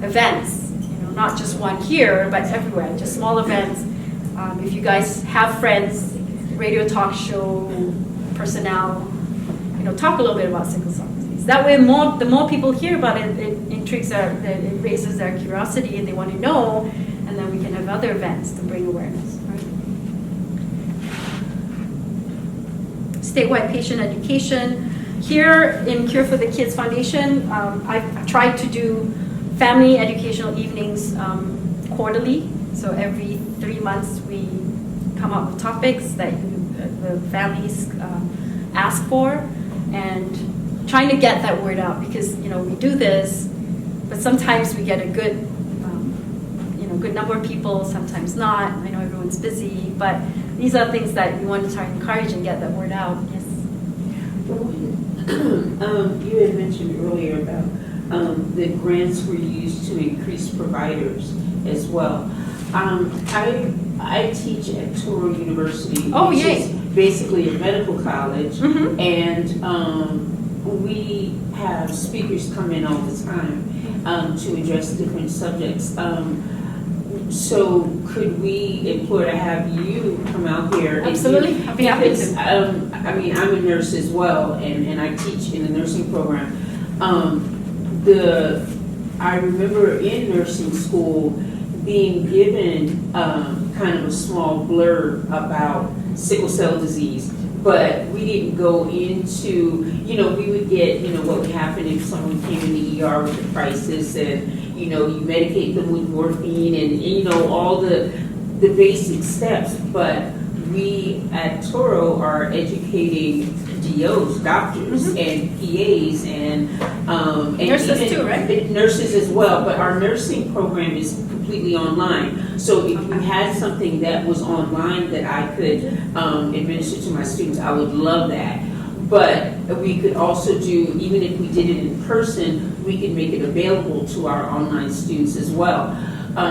events, not just one here, but everywhere, just small events. If you guys have friends, radio talk show personnel, talk a little bit about sickle cell disease. That way, the more people hear about it, it raises their curiosity and they want to know, and then we can have other events to bring awareness. Right? Statewide patient education. Here in Cure for the Kids Foundation, I've tried to do family educational evenings quarterly. So every 3 months we come up with topics that the families ask for, and trying to get that word out, because we do this, but sometimes we get a good good number of people, sometimes not. I know everyone's busy, but these are things that we want to try and encourage and get that word out. Yes. You had mentioned earlier about the grants were used to increase providers as well. I teach at Touro University, which is basically a medical college, Mm-hmm. and we have speakers come in all the time to address different subjects. So could we implore to have you come out here? Absolutely, I'd be happy because, to. I'm a nurse as well, and I teach in the nursing program. I remember in nursing school being given kind of a small blurb about sickle cell disease. But we didn't go into, we would get, what would happen if someone came in the ER with a crisis and, you medicate them with morphine and all the basic steps. But we at Toro are educating DOs, doctors, and PAs, and Nurses even too, right? Nurses as well, but our nursing program is completely online. So if we had something that was online that I could administer to my students, I would love that. But we could also do, even if we did it in person, we could make it available to our online students as well,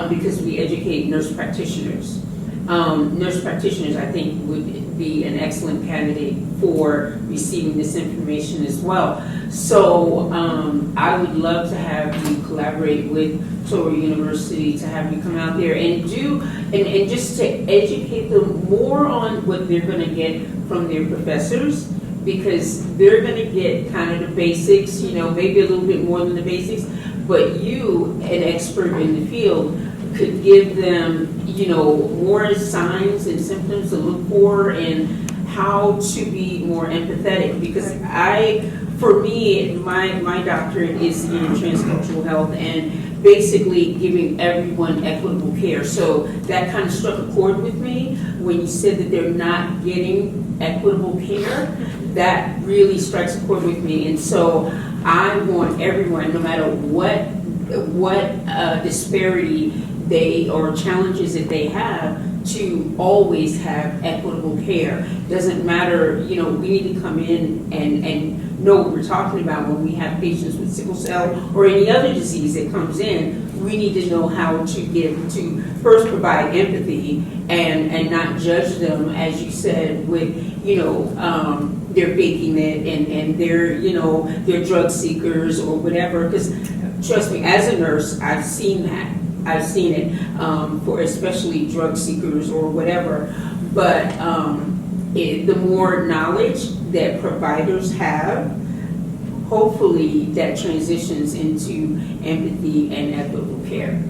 because we educate nurse practitioners. Nurse practitioners, I think, would be an excellent candidate for receiving this information as well. So I would love to have you collaborate with Toro University, to have you come out there and and just to educate them more on what they're going to get from their professors, because they're going to get kind of the basics, maybe a little bit more than the basics, but you, an expert in the field, could give them, more signs and symptoms to look for and how to be more empathetic. Because for me, my doctorate is in transcultural health and basically giving everyone equitable care. So that kind of struck a chord with me when you said that they're not getting equitable care. That really strikes a chord with me. And so I want everyone, no matter what disparity or challenges that they have, to always have equitable care. Doesn't matter, we need to come in and know what we're talking about when we have patients with sickle cell or any other disease that comes in. We need to know how to first provide empathy and not judge them, as you said, with, they're faking it and they're drug seekers or whatever. Because trust me, as a nurse, I've seen that. I've seen it for especially drug seekers or whatever. But the more knowledge that providers have, hopefully that transitions into empathy and equitable care.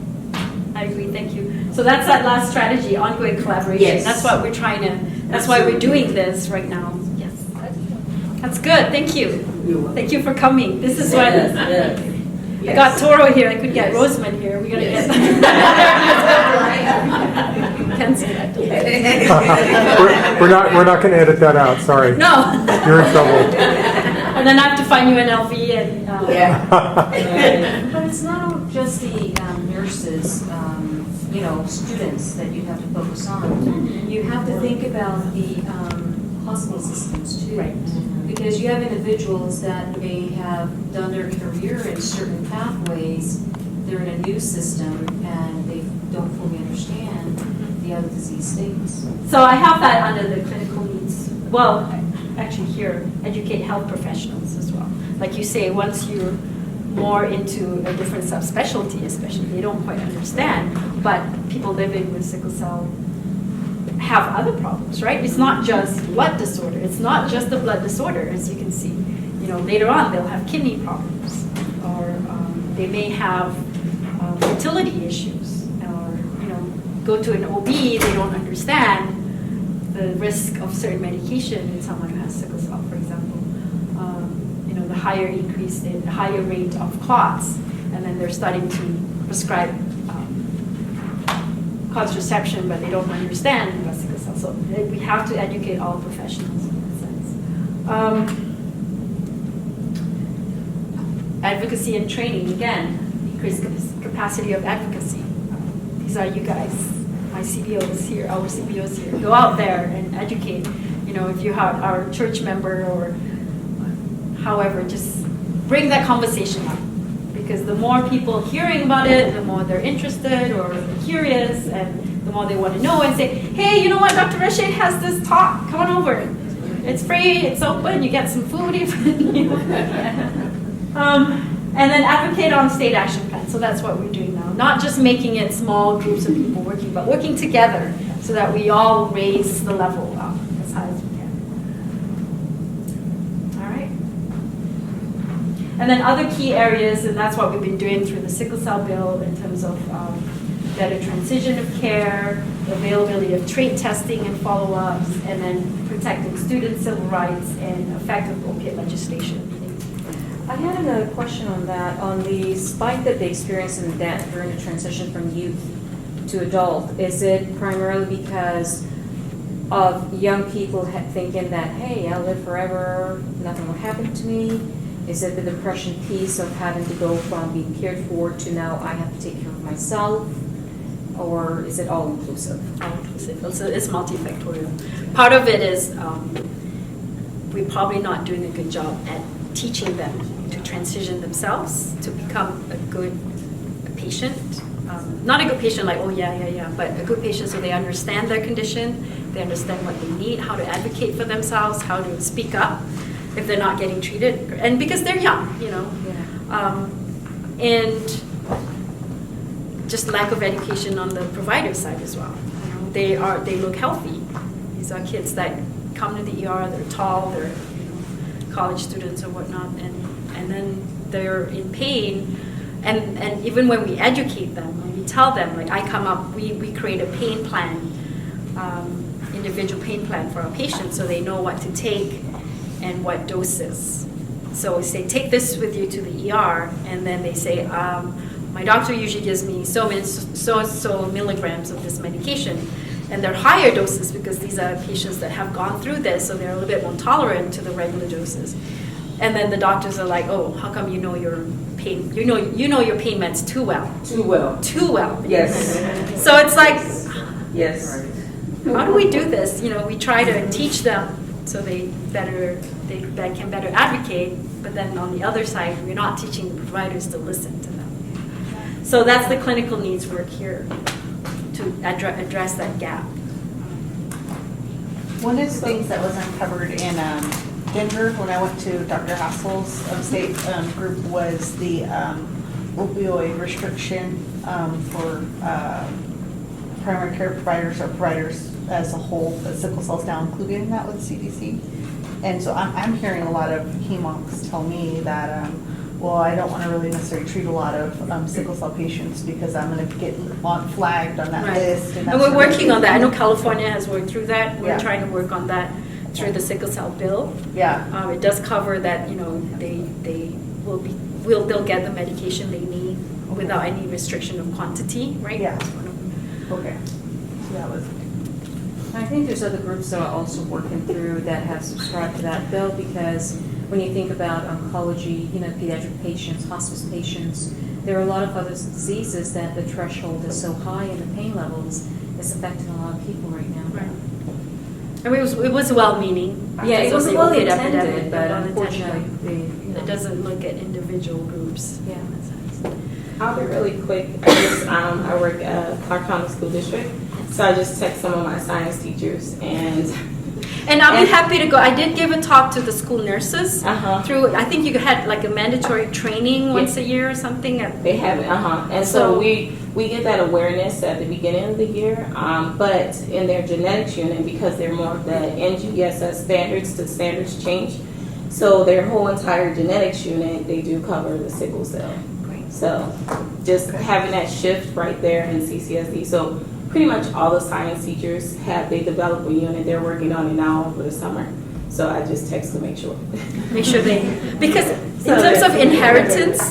I agree, thank you. So that's that last strategy, ongoing collaboration. Yes. That's what we're trying to, that's why we're doing this right now. Yes. That's good, thank you. You're welcome. Thank you for coming. This is what, Yes. I got Toro here, I could get Rosamond here. We're gonna Yes. get. Can't say that. We're not going to edit that out. Sorry. No. You're in trouble. And then I have to find you an LV and. Yeah. But it's not just the nurses, students that you have to focus on. You have to think about the hospital systems too. Right. Because you have individuals that may have done their career in certain pathways, they're in a new system and they don't fully understand the other disease states. So I have that under the clinical needs. Well, actually here, educate health professionals as well. Like you say, once you're more into a different subspecialty, especially, they don't quite understand. But people living with sickle cell have other problems, right? It's not just blood disorder. It's not just the blood disorder, as you can see. Later on they'll have kidney problems, or they may have fertility issues, or go to an OB. They don't understand the risk of certain medication in someone who has sickle cell, for example. The higher rate of clots, and then they're starting to prescribe contraception, but they don't understand about sickle cell. So we have to educate all professionals in that sense. Advocacy and training, again, increase capacity of advocacy. These are you guys, my CBOs here, our CBOs here. Go out there and educate. If you have our church member or however, just bring that conversation up. Because the more people hearing about it, the more they're interested or curious, and the more they want to know and say, hey, you know what, Dr. Rashid has this talk, come on over. It's free, it's open, you get some food even. And then advocate on state action plans. So that's what we're doing now. Not just making it small groups of people working, but working together so that we all raise the level up as high as we can. All right. And then other key areas, and that's what we've been doing through the sickle cell bill in terms of better transition of care, availability of trait testing and follow-ups, and then protecting student civil rights and effective opiate legislation. I had another question on that, on the spike that they experienced in death during the transition from youth to adult. Is it primarily because of young people thinking that, hey, I'll live forever, nothing will happen to me? Is it the depression piece of having to go from being cared for to now I have to take care of myself? Or is it all inclusive? All-inclusive. It's multifactorial. Part of it is we're probably not doing a good job at teaching them to transition themselves to become a good patient. Not a good patient like, oh yeah, but a good patient so they understand their condition, they understand what they need, how to advocate for themselves, how to speak up if they're not getting treated, and because they're young, and just lack of education on the provider side as well. They look healthy. These are kids that come to the ER, they're tall, they're college students or whatnot, and then they're in pain. And even when we educate them, when we tell them, like I come up, we create a pain plan, individual pain plan for our patients so they know what to take and what doses. So we say, take this with you to the ER, and then they say, my doctor usually gives me so milligrams of this medication. And they're higher doses because these are patients that have gone through this, so they're a little bit more tolerant to the regular doses. And then the doctors are like, oh, how come you know your pain? You know your pain meds too well. Too well. Too well. Yes. So it's like, Yes. how do we do this? We try to teach them so they can better advocate, but then on the other side, we're not teaching the providers to listen to them. So that's the clinical needs work here to address that gap. One of the things that was uncovered in Denver when I went to Dr. Hassel's state group was the opioid restriction for primary care providers or providers as a whole, that sickle cell's now included in that with CDC. And so I'm hearing a lot of hemoncs tell me that, well, I don't want to really necessarily treat a lot of sickle cell patients because I'm going to get flagged on that Right. list. And we're working on that. I know California has worked through that. We're Yeah. trying to work on that through the sickle cell bill. Yeah. It does cover that, they'll get the medication they need without any restriction of quantity, right? Yeah. That's one of them. Okay. So that was. I think there's other groups that are also working through that have subscribed to that bill, because when you think about oncology, pediatric patients, hospice patients, there are a lot of other diseases that the threshold is so high and the pain levels is affecting a lot of people right now. Right. I mean, it was well-meaning. Yeah, it because was of the well opiate intended, epidemic, but well-intentionally. unfortunately, It doesn't look at individual groups. Yeah. in that sense. I'll be really quick. I work at Clark County School District, so I just text some of my science teachers and I'll be happy to go. I did give a talk to the school nurses Uh-huh. I think you had like a mandatory training once a year or something. they have it. And so we get that awareness at the beginning of the year, but in their genetics unit, because they're more of the NGSS standards, the standards change. So their whole entire genetics unit, they do cover the sickle cell. So just having that shift right there in CCSD. So pretty much all the science teachers they develop a unit. They're working on it now over the summer. So I just text to make sure. Make sure because in terms of inheritance,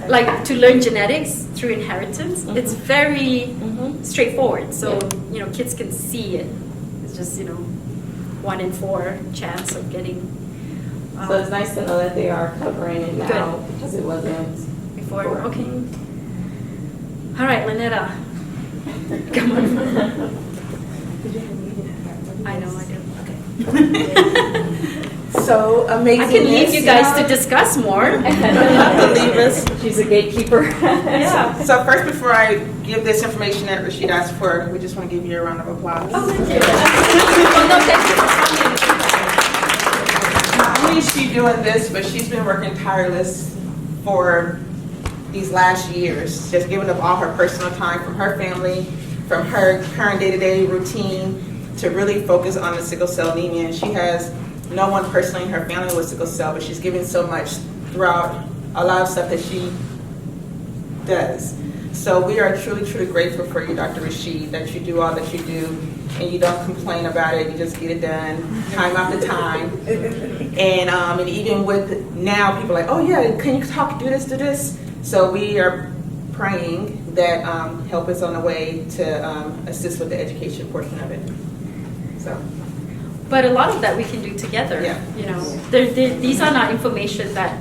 like to learn genetics through inheritance, it's very straightforward. So, kids can see it. It's just, 1 in 4 chance of getting. So it's nice to know that they are covering it now Good. because it wasn't Before, okay. All right, Lynetta. Come on. I know, I do. Okay. So amazing. I can leave you guys to discuss more. Not to leave us. She's a gatekeeper. Yeah. So first, before I give this information that Rashid asked for, we just want to give you a round of applause. Oh, thank you. Oh, no, thank you for coming. Not only is she doing this, but she's been working tireless for these last years, just giving up all her personal time from her family, from her current day-to-day routine, to really focus on the sickle cell anemia. She has no one personally in her family with sickle cell, but she's given so much throughout a lot of stuff that she does. So we are truly, truly grateful for you, Dr. Rashid, that you do all that you do, and you don't complain about it, you just get it done, time after time. And even with now, people are like, oh yeah, can you do this? So we are praying that help is on the way to assist with the education portion of it. So. But a lot of that we can do together. Yeah. You know, these are not information that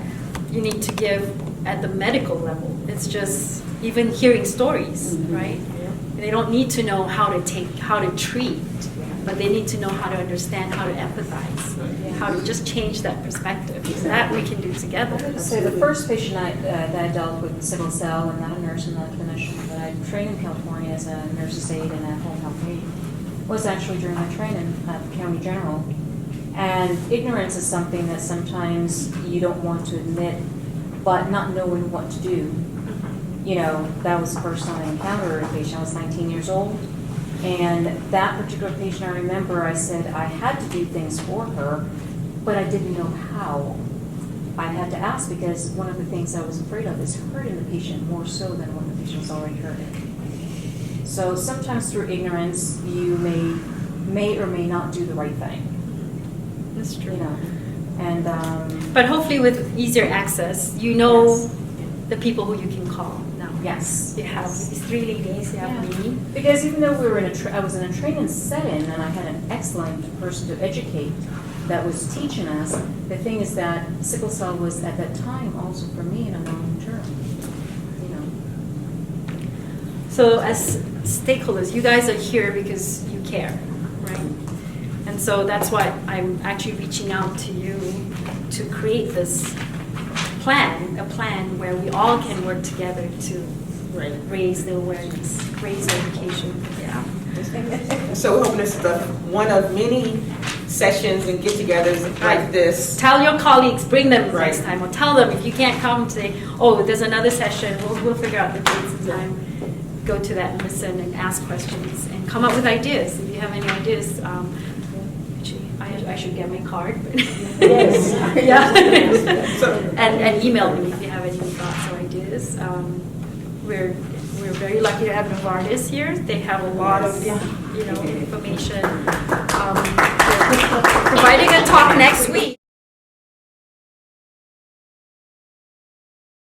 you need to give at the medical level. It's just even hearing stories, right? They don't need to know how to treat, but they need to know how to understand, how to empathize, how to just change that perspective. So that we can do together. So the first patient that I dealt with sickle cell, I'm not a nurse, I'm not a clinician, but I trained in California as a nurse's aide and a home health aide, was actually during my training at the County General. And ignorance is something that sometimes you don't want to admit, but not knowing what to do. You know, that was the first time I encountered a patient. I was 19 years old. And that particular patient, I remember I said I had to do things for her, but I didn't know how. I had to ask because one of the things I was afraid of is hurting the patient more so than when the patient was already hurting. So sometimes through ignorance, you may or may not do the right thing. That's true. You know, and But hopefully with easier access, you know the people who you can call now. yes, You have these 3 ladies, you have me. because even though we were I was in a training setting and I had an excellent person to educate that was teaching us, the thing is that sickle cell was at that time also for me in a long term. You know. So as stakeholders, you guys are here because you care, right? And so that's why I'm actually reaching out to you to create this plan, a plan where we all can work together to raise the awareness, raise education. Yeah. So we're hoping this is one of many sessions and get-togethers like this. Tell your colleagues, bring them Right. next time, or tell them if you can't come, say, oh, there's another session, we'll figure out the dates and time. Go to that and listen and ask questions and come up with ideas. If you have any ideas, actually, I should get my card. But Yes. yeah. And email me if you have any thoughts or ideas. We're very lucky to have Novartis here. They have a lot of information. We're providing a talk next week.